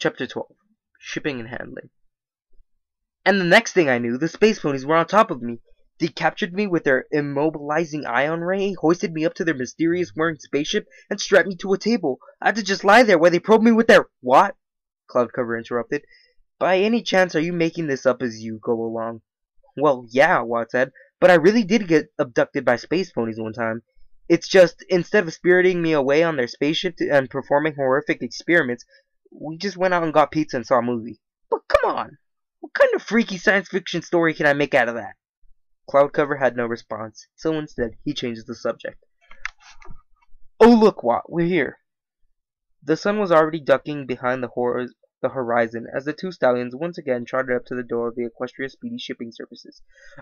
Chapter 12. Shipping and Handling. And the next thing I knew, the space ponies were on top of me. They captured me with their immobilizing ion ray, hoisted me up to their mysterious whirring spaceship, and strapped me to a table. I had to just lie there while they probed me with their— What? Cloudcover interrupted. By any chance are you making this up as you go along? Well, yeah, Watt said, but I really did get abducted by space ponies one time. It's just, instead of spiriting me away on their spaceship and performing horrific experiments, we just went out and got pizza and saw a movie. But come on! What kind of freaky science fiction story can I make out of that? Cloudcover had no response, so instead he changed the subject. Oh look, Watt, we're here. The sun was already ducking behind the horizon as the two stallions once again trotted up to the door of the Equestria Speedy Shipping Services.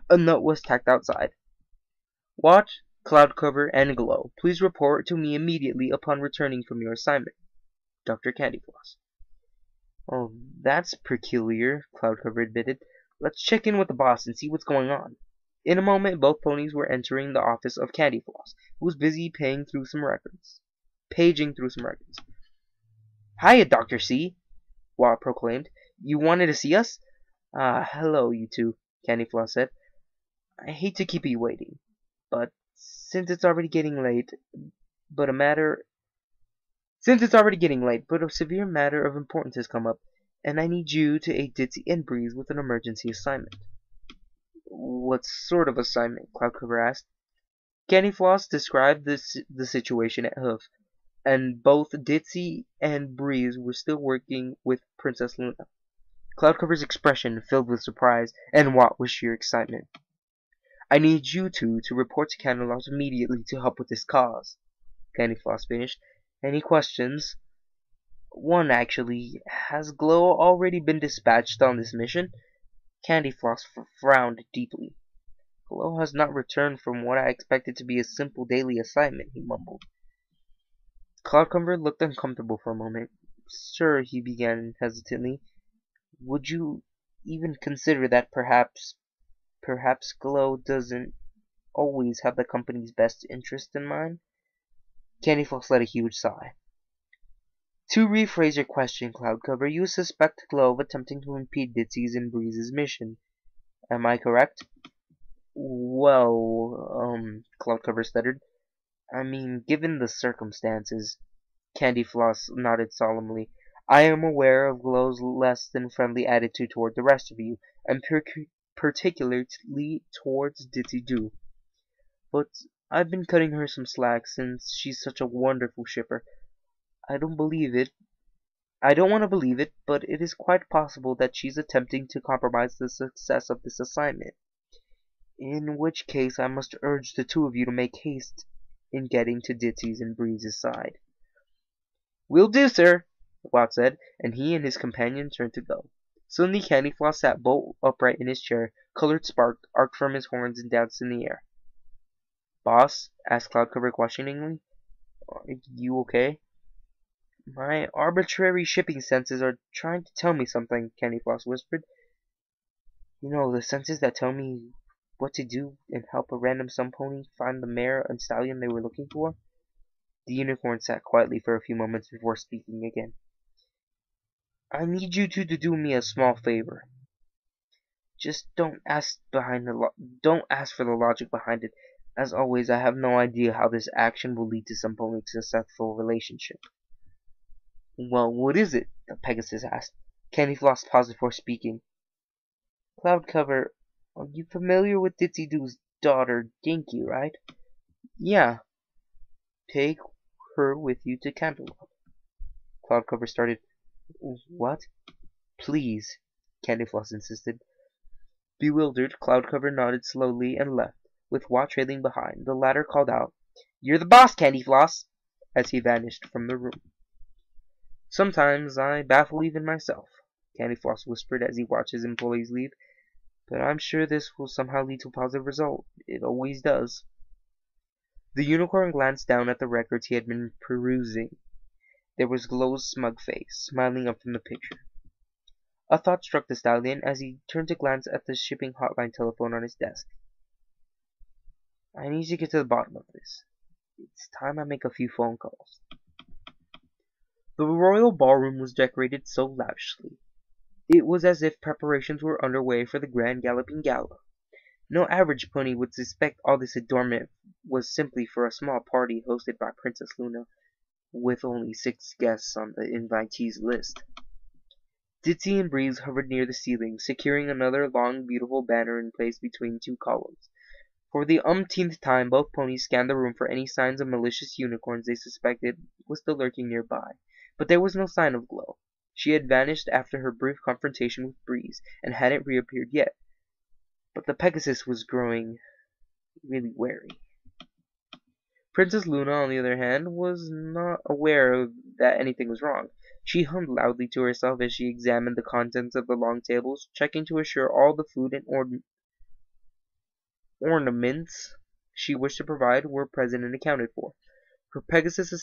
A note was tacked outside. Watt, Cloudcover, and Glow, please report to me immediately upon returning from your assignment. Dr. Candyfloss. Oh, that's peculiar, Cloudcover admitted. Let's check in with the boss and see what's going on. In a moment, both ponies were entering the office of Candyfloss, who was busy paging through some records. Hiya, Dr. C, Watt proclaimed. You wanted to see us? Hello, you two, Candyfloss said. I hate to keep you waiting, but since it's already getting late, but a severe matter of importance has come up, and I need you to aid Ditzy and Breeze with an emergency assignment. What sort of assignment? Cloudcover asked. Candyfloss described the situation at Hoof, and both Ditzy and Breeze were still working with Princess Luna. Cloudcover's expression filled with surprise, and Watt with sheer excitement. I need you two to report to Candyfloss immediately to help with this cause, Candyfloss finished. Any questions? One, actually. Has Glow already been dispatched on this mission? Candyfloss frowned deeply. Glow has not returned from what I expected to be a simple daily assignment, he mumbled. Cloudcover looked uncomfortable for a moment. Sir, he began hesitantly, would you even consider that perhaps Glow doesn't always have the company's best interest in mind? Candyfloss let a huge sigh. To rephrase your question, Cloudcover, you suspect Glow of attempting to impede Ditzy's and Breeze's mission. Am I correct? Well, Cloudcover stuttered. I mean, given the circumstances. Candyfloss nodded solemnly. I am aware of Glow's less than friendly attitude toward the rest of you, and particularly towards Ditzy Doo. But I've been cutting her some slack since she's such a wonderful shipper. I don't want to believe it, but it is quite possible that she's attempting to compromise the success of this assignment. In which case, I must urge the two of you to make haste in getting to Ditzy's and Breeze's side. Will do, sir, Watt said, and he and his companion turned to go. Suddenly, Candyfloss sat bolt upright in his chair, colored sparked, arced from his horns, and danced in the air. Boss? Asked Cloudcover questioningly. Are you okay? My arbitrary shipping senses are trying to tell me something, Candyfloss whispered. You know, the senses that tell me what to do and help a random sun pony find the mare and stallion they were looking for? The unicorn sat quietly for a few moments before speaking again. I need you two to do me a small favor. Just don't ask for the logic behind it. As always, I have no idea how this action will lead to some pony's successful relationship. Well, what is it? The Pegasus asked. Candyfloss paused before speaking. Cloudcover, are you familiar with Ditzy Doo's daughter, Dinky, right? Yeah. Take her with you to Canterlot. Cloudcover started. What? Please, Candyfloss insisted. Bewildered, Cloudcover nodded slowly and left, with Watt trailing behind. The latter called out, You're the boss, Candyfloss, as he vanished from the room. Sometimes I baffle even myself, Candyfloss whispered as he watched his employees leave, but I'm sure this will somehow lead to a positive result. It always does. The unicorn glanced down at the records he had been perusing. There was Glow's smug face, smiling up from the picture. A thought struck the stallion as he turned to glance at the shipping hotline telephone on his desk. I need to get to the bottom of this. It's time I make a few phone calls. The royal ballroom was decorated so lavishly. It was as if preparations were underway for the grand galloping gala. No average pony would suspect all this adornment was simply for a small party hosted by Princess Luna, with only 6 guests on the invitees list. Ditzy and Breeze hovered near the ceiling, securing another long, beautiful banner in place between 2 columns. For the umpteenth time, both ponies scanned the room for any signs of malicious unicorns they suspected was still lurking nearby. But there was no sign of Glow. She had vanished after her brief confrontation with Breeze, and hadn't reappeared yet. But the Pegasus was growing really wary. Princess Luna, on the other hand, was not aware that anything was wrong. She hummed loudly to herself as she examined the contents of the long tables, checking to assure all the food and ornaments she wished to provide were present and accounted for. Her Pegasus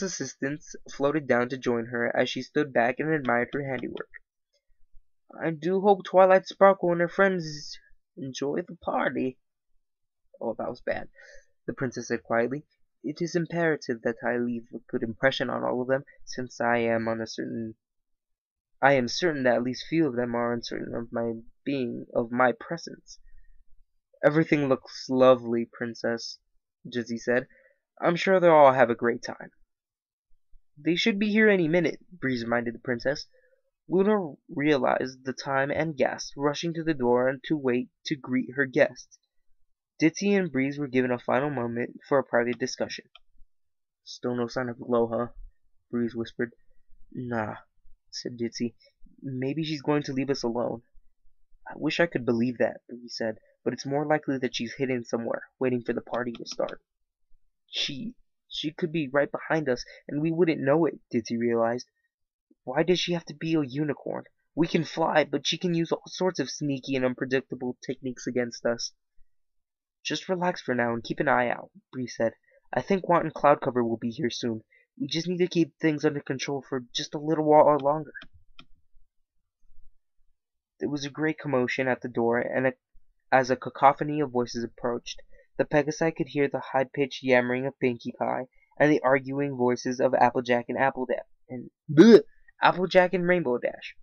assistants floated down to join her as she stood back and admired her handiwork. "I do hope Twilight Sparkle and her friends enjoy the party." "Oh, that was bad," the princess said quietly. "It is imperative that I leave a good impression on all of them, since I am certain that at least few of them are uncertain of my presence." "Everything looks lovely, Princess," Jizzy said. "I'm sure they'll all have a great time." "They should be here any minute," Breeze reminded the princess. Luna realized the time and gasped, rushing to the door to wait to greet her guests. Ditzy and Breeze were given a final moment for a private discussion. "Still no sign of Glow, huh?" Breeze whispered. "Nah," said Ditzy. "Maybe she's going to leave us alone." "I wish I could believe that," Breeze said, "but it's more likely that she's hidden somewhere, waiting for the party to start." She could be right behind us, and we wouldn't know it," Ditzy realized. "Why does she have to be a unicorn? We can fly, but she can use all sorts of sneaky and unpredictable techniques against us." "Just relax for now and keep an eye out," Breeze said. "I think Want and Cloudcover will be here soon. We just need to keep things under control for just a little while longer." There was a great commotion at the door, and as a cacophony of voices approached, the Pegasi could hear the high-pitched yammering of Pinkie Pie, and the arguing voices of Applejack and Applejack and Rainbow Dash.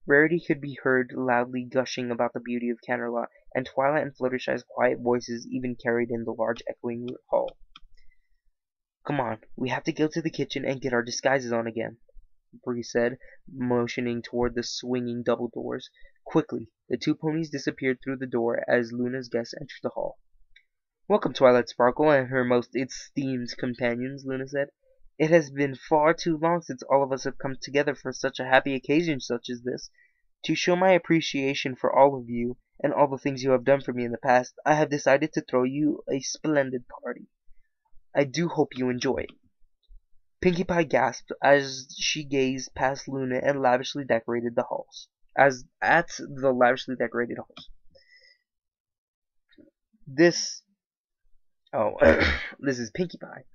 Rarity could be heard loudly gushing about the beauty of Canterlot, and Twilight and Fluttershy's quiet voices even carried in the large echoing hall. "Come on, we have to go to the kitchen and get our disguises on again," Bree said, motioning toward the swinging double doors. Quickly, the 2 ponies disappeared through the door as Luna's guests entered the hall. "Welcome, Twilight Sparkle and her most esteemed companions," Luna said. "It has been far too long since all of us have come together for such a happy occasion such as this. To show my appreciation for all of you, and all the things you have done for me in the past, I have decided to throw you a splendid party. I do hope you enjoy it." Pinkie Pie gasped as she gazed past Luna and the lavishly decorated halls. This this is Pinkie Pie.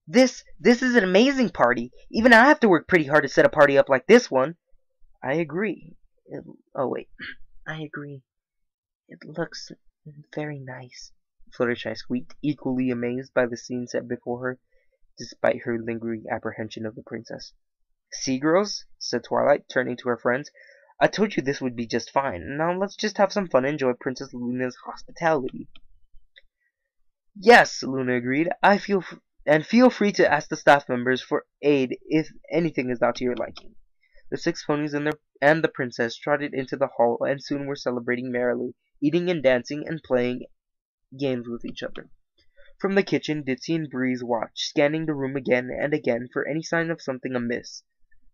This is an amazing party. Even I have to work pretty hard to set a party up like this one." I agree. I agree. It looks very nice," Fluttershy squeaked, equally amazed by the scene set before her, despite her lingering apprehension of the princess. "See, girls," said Twilight, turning to her friends, "I told you this would be just fine. Now let's just have some fun and enjoy Princess Luna's hospitality." "Yes," Luna agreed. Feel free to ask the staff members for aid if anything is not to your liking." The 6 ponies and the princess trotted into the hall and soon were celebrating merrily, eating and dancing and playing games with each other. From the kitchen, Ditzy and Breeze watched, scanning the room again and again for any sign of something amiss.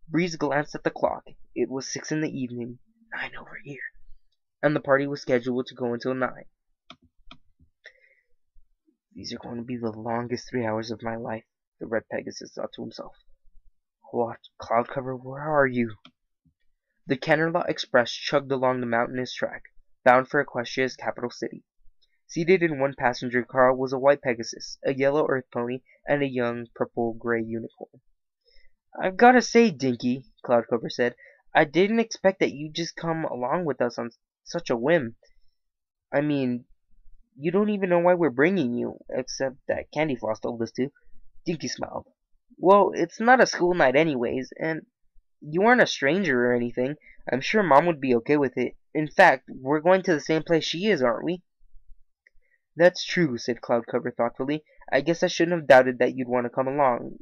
Breeze glanced at the clock. It was 6 in the evening, 9 over here, and the party was scheduled to go until 9. "These are going to be the longest 3 hours of my life," the Red Pegasus thought to himself. "What, Cloudcover, where are you?" The Canterlot Express chugged along the mountainous track, bound for Equestria's capital city. Seated in one passenger car was a white Pegasus, a yellow Earth Pony, and a young purple-gray unicorn. "I've got to say, Dinky," Cloudcover said, "I didn't expect that you'd just come along with us on such a whim. I mean, You don't even know why we're bringing you, except that Candy Floss told us to. Dinky smiled. Well, it's not a school night anyways, and you aren't a stranger or anything. I'm sure Mom would be okay with it. In fact, we're going to the same place she is, aren't we? That's true, said Cloudcover thoughtfully. I guess I shouldn't have doubted that you'd want to come along.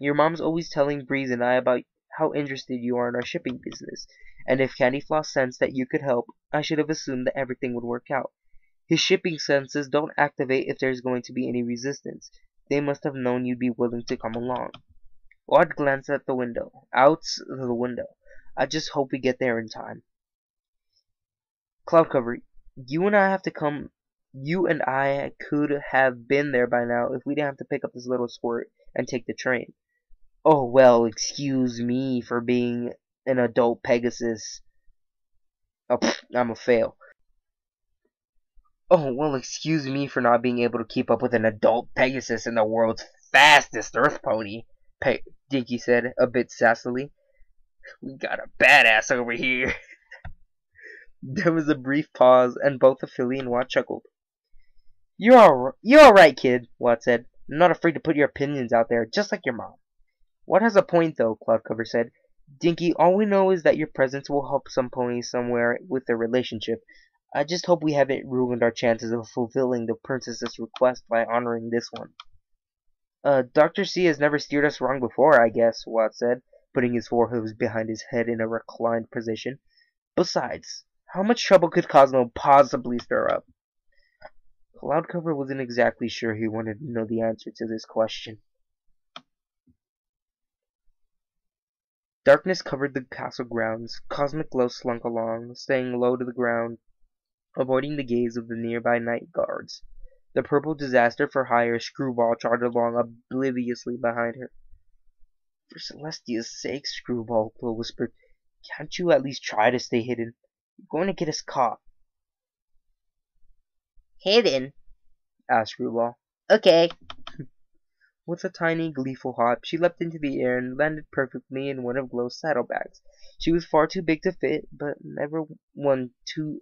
Your mom's always telling Breeze and I about how interested you are in our shipping business, and if Candy Floss sensed that you could help, I should have assumed that everything would work out. His shipping senses don't activate if there's going to be any resistance. They must have known you'd be willing to come along. Wad glanced at the window. Out the window. I just hope we get there in time. Cloudcover, you and I have to come. You and I could have been there by now if we didn't have to pick up this little squirt and take the train. Oh, well, excuse me for being an adult Pegasus. Oh, I'm a fail. Oh, well, excuse me for not being able to keep up with an adult Pegasus and the world's fastest Earth pony, Dinky said, a bit sassily. We got a badass over here. There was a brief pause, and both the filly and Watt chuckled. You're all right, kid, Watt said. I'm not afraid to put your opinions out there, just like your mom. Watt has a point, though, Cloudcover said. Dinky, all we know is that your presence will help some ponies somewhere with their relationship. I just hope we haven't ruined our chances of fulfilling the princess's request by honoring this one. Dr. C has never steered us wrong before, I guess, Watt said, putting his forehooves behind his head in a reclined position. Besides, how much trouble could Cosmo possibly stir up? Cloudcover wasn't exactly sure he wanted to know the answer to this question. Darkness covered the castle grounds. Cosmic glow slunk along, staying low to the ground, avoiding the gaze of the nearby night guards. The purple disaster for hire Screwball trotted along obliviously behind her. For Celestia's sake, Screwball, Glow whispered, can't you at least try to stay hidden? You're going to get us caught. Hidden? Asked Screwball. Okay. With a tiny, gleeful hop, she leapt into the air and landed perfectly in one of Glow's saddlebags. She was far too big to fit, but never one to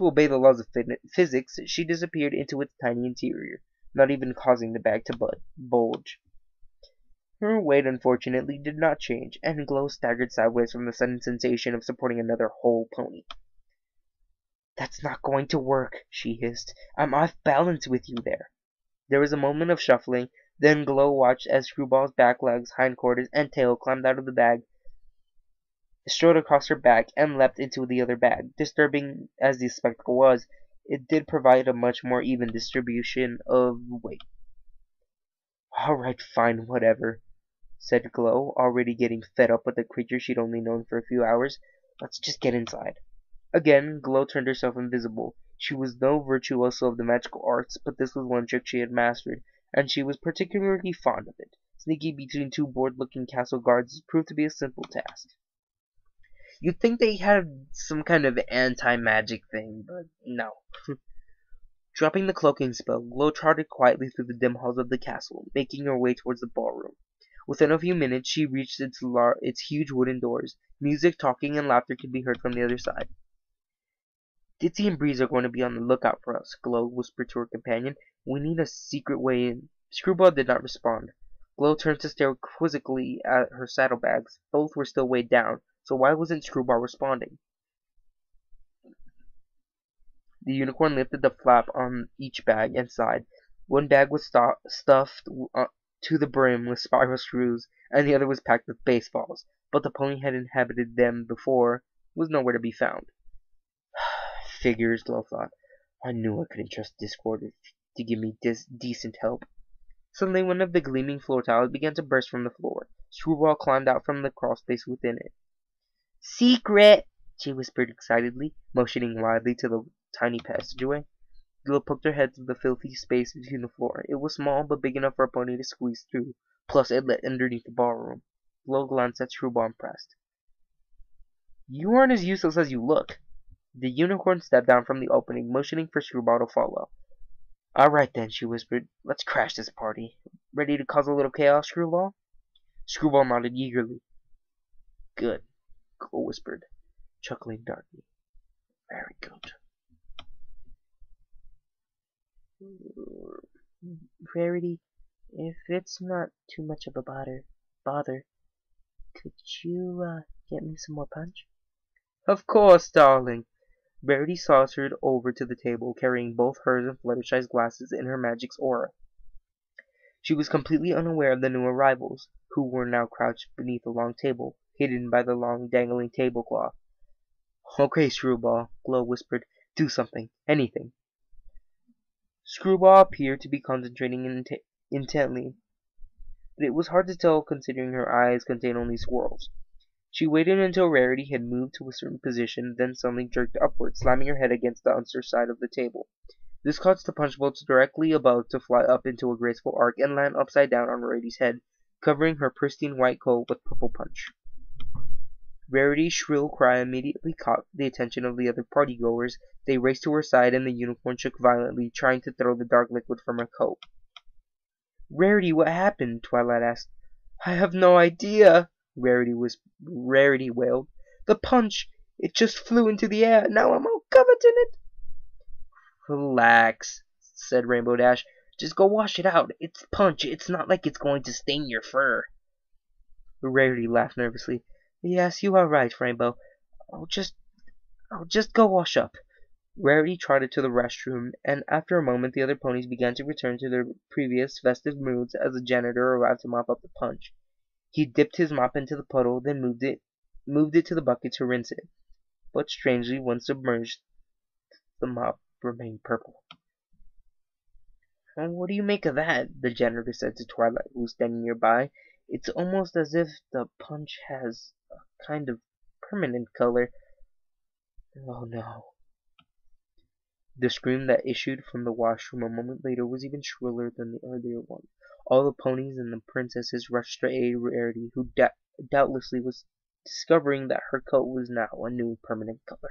obey the laws of physics. She disappeared into its tiny interior, not even causing the bag to bulge. Her weight, unfortunately, did not change, and Glow staggered sideways from the sudden sensation of supporting another whole pony. That's not going to work, she hissed. I'm off balance with you there. There was a moment of shuffling, then Glow watched as Screwball's back legs, hindquarters, and tail climbed out of the bag, strode across her back, and leapt into the other bag. Disturbing as the spectacle was, it did provide a much more even distribution of weight. Alright, fine, whatever, said Glow, already getting fed up with a creature she'd only known for a few hours. Let's just get inside. Again, Glow turned herself invisible. She was no virtuoso of the magical arts, but this was one trick she had mastered, and she was particularly fond of it. Sneaking between two bored-looking castle guards proved to be a simple task. You'd think they had some kind of anti-magic thing, but no. Dropping the cloaking spell, Glow trotted quietly through the dim halls of the castle, making her way towards the ballroom. Within a few minutes, she reached its huge wooden doors. Music, talking, and laughter could be heard from the other side. Ditzy and Breeze are going to be on the lookout for us, Glow whispered to her companion. We need a secret way in. Screwball did not respond. Glow turned to stare quizzically at her saddlebags. Both were still weighed down, so why wasn't Screwball responding? The unicorn lifted the flap on each bag and sighed. One bag was stuffed to the brim with spiral screws, and the other was packed with baseballs, but the pony had inhabited them before was nowhere to be found. Figures, Glow thought. I knew I couldn't trust Discord to give me decent help. Suddenly, one of the gleaming floor tiles began to burst from the floor. Screwball climbed out from the crawl space within it. Secret! She whispered excitedly, motioning wildly to the tiny passageway. Glow poked her head through the filthy space between the floor. It was small, but big enough for a pony to squeeze through. Plus, it led underneath the ballroom. Glow glanced at Screwball impressed. You aren't as useless as you look. The unicorn stepped down from the opening, motioning for Screwball to follow. Alright then, she whispered. Let's crash this party. Ready to cause a little chaos, Screwball? Screwball nodded eagerly. Good, Glow whispered, chuckling darkly. Very good. Rarity, if it's not too much of a bother, could you, get me some more punch? Of course, darling. Rarity sauntered over to the table, carrying both hers and Fluttershy's glasses in her magic's aura. She was completely unaware of the new arrivals, who were now crouched beneath a long table, hidden by the long dangling tablecloth. Okay, Screwball, Glow whispered. Do something. Anything. Screwball appeared to be concentrating intently, but it was hard to tell considering her eyes contained only swirls. She waited until Rarity had moved to a certain position, then suddenly jerked upward, slamming her head against the underside of the table. This caused the punch bolts directly above to fly up into a graceful arc and land upside down on Rarity's head, covering her pristine white coat with purple punch. Rarity's shrill cry immediately caught the attention of the other partygoers. They raced to her side and the unicorn shook violently, trying to throw the dark liquid from her coat. Rarity, what happened? Twilight asked. I have no idea, Rarity wailed. The punch! It just flew into the air. Now I'm all covered in it. Relax, said Rainbow Dash. Just go wash it out. It's punch. It's not like it's going to stain your fur. Rarity laughed nervously. Yes, you are right, Rainbow. I'll just go wash up. Rarity trotted to the restroom, and after a moment the other ponies began to return to their previous festive moods as the janitor arrived to mop up the punch. He dipped his mop into the puddle, then moved it to the bucket to rinse it. But strangely, when submerged, the mop remained purple. What do you make of that? The janitor said to Twilight, who was standing nearby. It's almost as if the punch has a kind of permanent color. Oh no. The scream that issued from the washroom a moment later was even shriller than the earlier one. All the ponies and the princesses rushed to aid Rarity, who doubtlessly was discovering that her coat was now a new permanent color.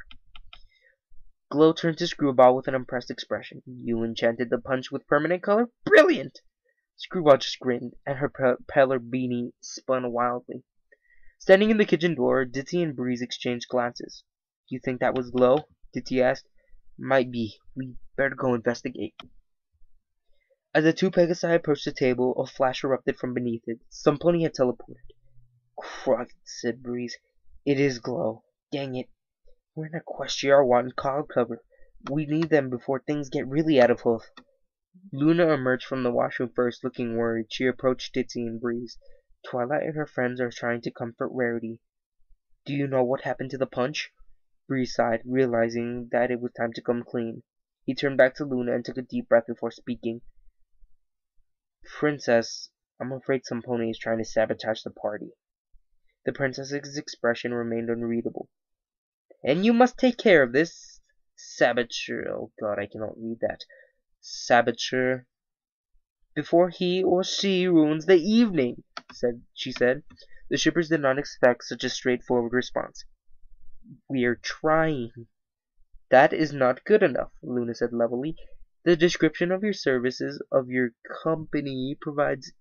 Glow turned to Screwball with an impressed expression. You enchanted the punch with permanent color? Brilliant! Screwball just grinned, and her paler beanie spun wildly. Standing in the kitchen door, Ditty and Breeze exchanged glances. You think that was Glow? Ditty asked. Might be. We better go investigate. As the two Pegasi approached the table, a flash erupted from beneath it. Some pony had teleported. Crud, said Breeze. It is Glow. Dang it. We're in Equestria wanting cloud cover. We need them before things get really out of hoof. Luna emerged from the washroom first, looking worried. She approached Ditzy and Breeze. Twilight and her friends are trying to comfort Rarity. Do you know what happened to the punch? Breeze sighed, realizing that it was time to come clean. He turned back to Luna and took a deep breath before speaking. Princess, I'm afraid some pony is trying to sabotage the party. The princess's expression remained unreadable. And you must take care of this saboteur. Oh god, I cannot read that. Saboteur. Before he or she ruins the evening, she said. The shippers did not expect such a straightforward response. We're trying. That is not good enough, Luna said levelly. The description of your services of your company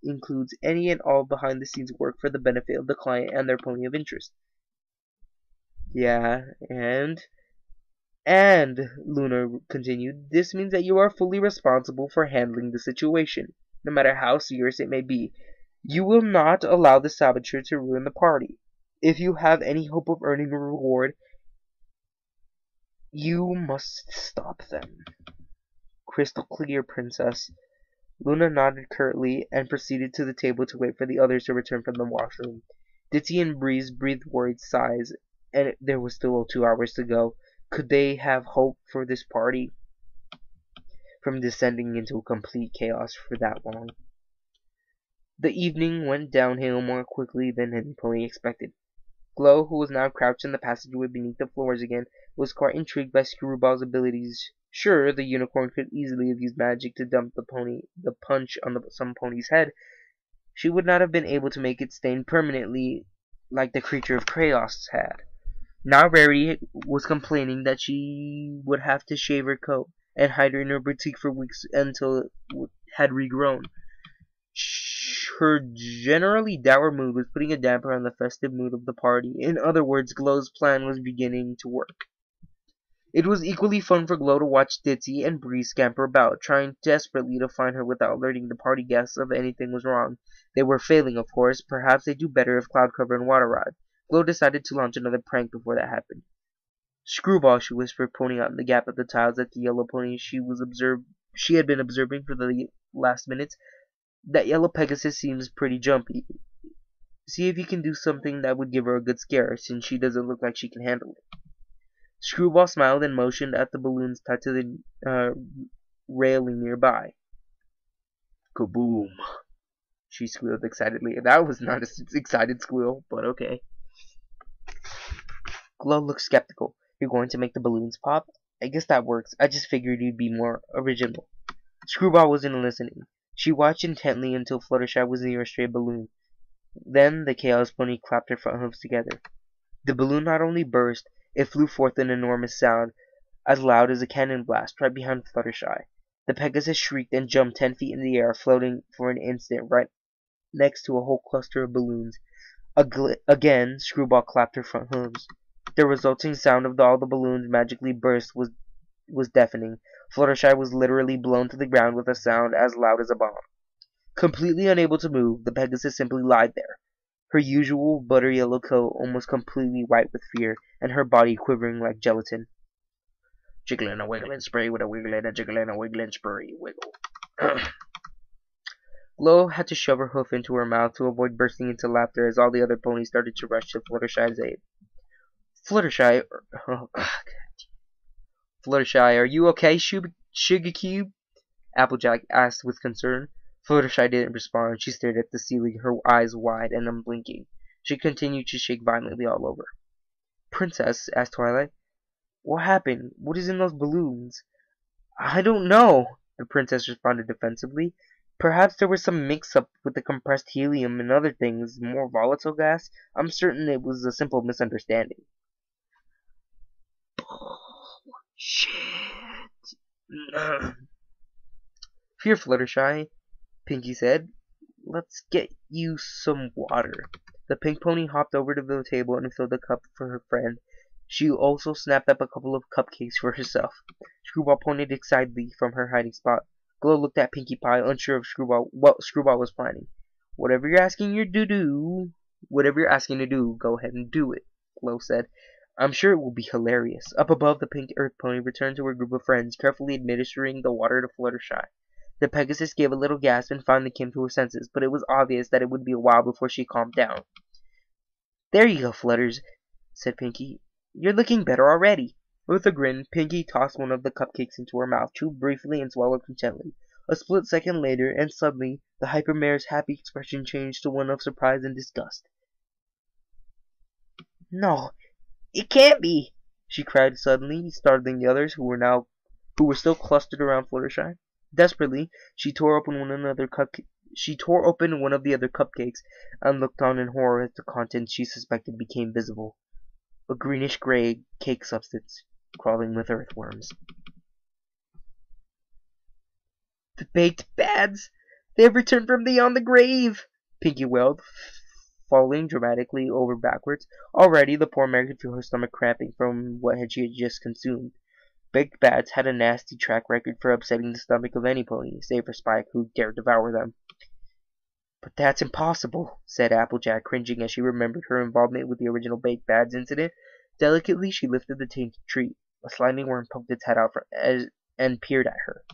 includes any and all behind-the-scenes work for the benefit of the client and their pony of interest. Yeah, and, Luna continued, this means that you are fully responsible for handling the situation, no matter how serious it may be. You will not allow the saboteur to ruin the party. If you have any hope of earning a reward, you must stop them. Crystal clear, Princess. Luna nodded curtly and proceeded to the table to wait for the others to return from the washroom. Ditty and Breeze breathed worried sighs, and there was still 2 hours to go. Could they have hope for this party from descending into complete chaos for that long? The evening went downhill more quickly than any pony expected. Glow, who was now crouched in the passageway beneath the floors again, was quite intrigued by Screwball's abilities. Sure, the unicorn could easily have used magic to dump the punch on some pony's head. She would not have been able to make it stain permanently like the creature of chaos had. Now Rarity was complaining that she would have to shave her coat and hide her in her boutique for weeks until it had regrown. Her generally dour mood was putting a damper on the festive mood of the party. In other words, Glow's plan was beginning to work. It was equally fun for Glow to watch Ditzy and Bree scamper about, trying desperately to find her without alerting the party guests of anything was wrong. They were failing, of course. Perhaps they'd do better if cloud cover and water ride. Glow decided to launch another prank before that happened. Screwball, she whispered, pointing out in the gap of the tiles at the yellow pony she had been observing for the last minutes. That yellow Pegasus seems pretty jumpy. See if you can do something that would give her a good scare, since she doesn't look like she can handle it. Screwball smiled and motioned at the balloons tied to the railing nearby. Kaboom! She squealed excitedly. That was not an excited squeal, but okay. Glow looked skeptical. You're going to make the balloons pop? I guess that works. I just figured you'd be more original. Screwball wasn't listening. She watched intently until Fluttershy was near a stray balloon. Then the Chaos Pony clapped her front hooves together. The balloon not only burst, it flew forth an enormous sound, as loud as a cannon blast, right behind Fluttershy. The Pegasus shrieked and jumped 10 feet in the air, floating for an instant right next to a whole cluster of balloons. Again, Screwball clapped her front hooves. The resulting sound of all the balloons magically burst was deafening. Fluttershy was literally blown to the ground with a sound as loud as a bomb. Completely unable to move, the Pegasus simply lied there, her usual butter-yellow coat almost completely white with fear, and her body quivering like gelatin. Jiggling a wiggling spray with a wiggle and a jiggling a wiggling spray wiggle. Glow had to shove her hoof into her mouth to avoid bursting into laughter as all the other ponies started to rush to Fluttershy's aid. Fluttershy, are you okay, Sugar Cube? Applejack asked with concern. Fluttershy didn't respond. She stared at the ceiling, her eyes wide and unblinking. She continued to shake violently all over. Princess, asked Twilight, what happened? What is in those balloons? I don't know, the princess responded defensively. Perhaps there was some mix-up with the compressed helium and other things, more volatile gas. I'm certain it was a simple misunderstanding. Shit. Here, Fluttershy, Pinky said. Let's get you some water. The pink pony hopped over to the table and filled a cup for her friend. She also snapped up a couple of cupcakes for herself. Screwball pointed excitedly from her hiding spot. Glow looked at Pinkie Pie, unsure of what Screwball was planning. Whatever you're asking to do, go ahead and do it, Glow said. I'm sure it will be hilarious. Up above, the pink earth pony returned to her group of friends, carefully administering the water to Fluttershy. The Pegasus gave a little gasp and finally came to her senses, but it was obvious that it would be a while before she calmed down. There you go, Flutters, said Pinkie. You're looking better already. With a grin, Pinkie tossed one of the cupcakes into her mouth, chewed briefly and swallowed contentedly. A split second later, and suddenly, the Hypermare's happy expression changed to one of surprise and disgust. No, it can't be, she cried suddenly, startling the others who were still clustered around Fluttershy. Desperately, she tore open one of the other cupcakes and looked on in horror as the contents she suspected became visible. A greenish-gray cake substance, crawling with earthworms. The baked bads! They have returned from beyond the grave! Pinkie wailed, falling dramatically over backwards. Already, the poor mare could feel her stomach cramping from what she had just consumed. Baked bats had a nasty track record for upsetting the stomach of any pony, save for Spike, who dared devour them. But that's impossible, said Applejack, cringing as she remembered her involvement with the original Baked Bads incident. Delicately, she lifted the tainted treat. A slimy worm poked its head out and peered at her.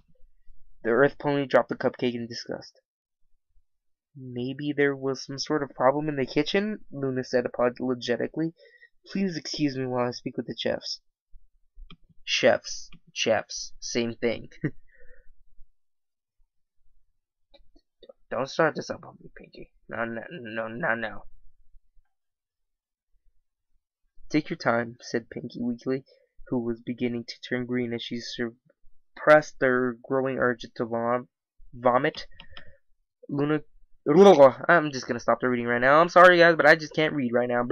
The earth pony dropped the cupcake in disgust. Maybe there was some sort of problem in the kitchen, Luna said apologetically. Please excuse me while I speak with the chefs. Chefs, same thing. Don't start this up on me, Pinkie. No. Take your time, said Pinkie weakly, who was beginning to turn green as she suppressed her growing urge to vomit. Luna... I'm just gonna stop the reading right now. I'm sorry, guys, but I just can't read right now.